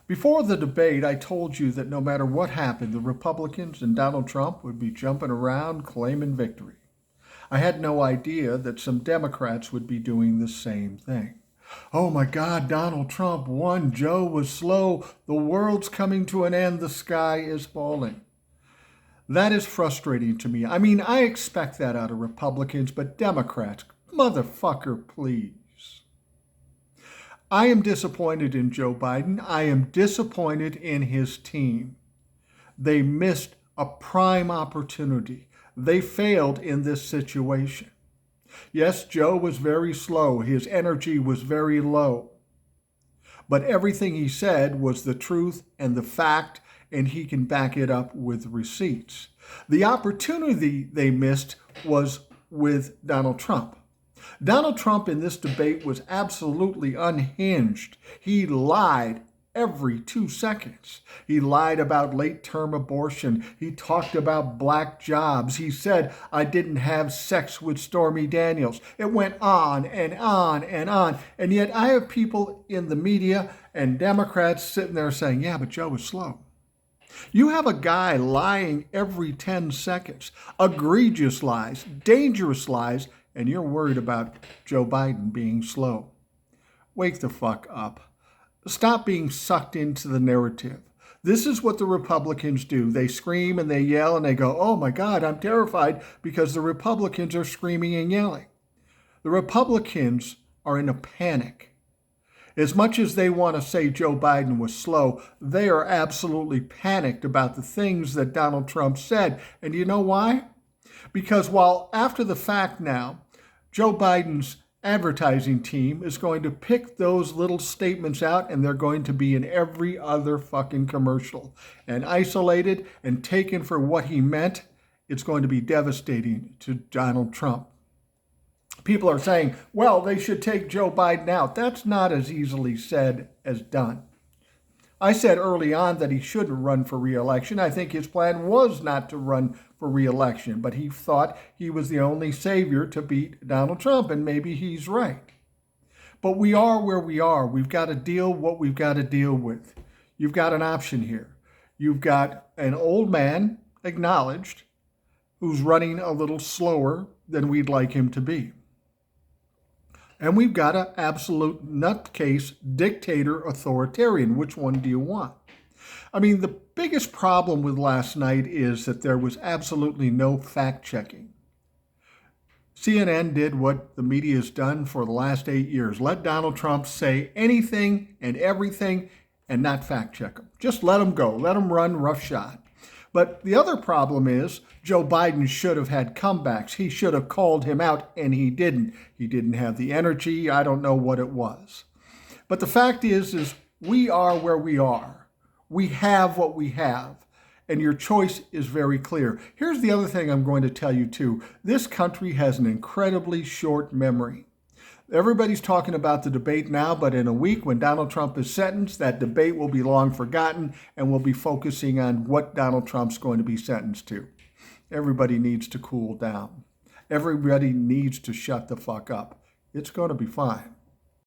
Before the debate, I told you that no matter what happened, the Republicans and Donald Trump would be jumping around claiming victory. I had no idea that some Democrats would be doing the same thing. Oh my God, Donald Trump won. Joe was slow. The world's coming to an end. The sky is falling. That is frustrating to me. I mean, I expect that out of Republicans, but Democrats, motherfucker, please. I am disappointed in Joe Biden. I am disappointed in his team. They missed a prime opportunity. They failed in this situation. Yes, Joe was very slow. His energy was very low. But everything he said was the truth and the fact, and he can back it up with receipts. The opportunity they missed was with Donald Trump. Donald Trump in this debate was absolutely unhinged. He lied every 2 seconds. He lied about late-term abortion. He talked about black jobs. He said, I didn't have sex with Stormy Daniels. It went on and on and on. And yet I have people in the media and Democrats sitting there saying, yeah, but Joe was slow. You have a guy lying every 10 seconds, egregious lies, dangerous lies, and you're worried about Joe Biden being slow. Wake the fuck up. Stop being sucked into the narrative. This is what the Republicans do. They scream and they yell and they go, oh my God, I'm terrified because the Republicans are screaming and yelling. The Republicans are in a panic. As much as they want to say Joe Biden was slow, they are absolutely panicked about the things that Donald Trump said. And you know why? Because while after the fact now, Joe Biden's advertising team is going to pick those little statements out and they're going to be in every other fucking commercial and isolated and taken for what he meant. It's going to be devastating to Donald Trump. People are saying, well, they should take Joe Biden out. That's not as easily said as done. I said early on that he shouldn't run for re-election. I think his plan was not to run for re-election, but he thought he was the only savior to beat Donald Trump, and maybe he's right. But we are where we are. We've got to deal what we've got to deal with. You've got an option here. You've got an old man, acknowledged, who's running a little slower than we'd like him to be. And we've got an absolute nutcase dictator authoritarian. Which one do you want? I mean, the biggest problem with last night is that there was absolutely no fact-checking. CNN did what the media has done for the last 8 years. Let Donald Trump say anything and everything and not fact-check him. Just let him go. Let him run roughshod. But the other problem is Joe Biden should have had comebacks. He should have called him out, and he didn't. He didn't have the energy. I don't know what it was. But the fact is we are where we are. We have what we have, and your choice is very clear. Here's the other thing I'm going to tell you, too. This country has an incredibly short memory. Everybody's talking about the debate now, but in a week when Donald Trump is sentenced, that debate will be long forgotten, and we'll be focusing on what Donald Trump's going to be sentenced to. Everybody needs to cool down. Everybody needs to shut the fuck up. It's going to be fine.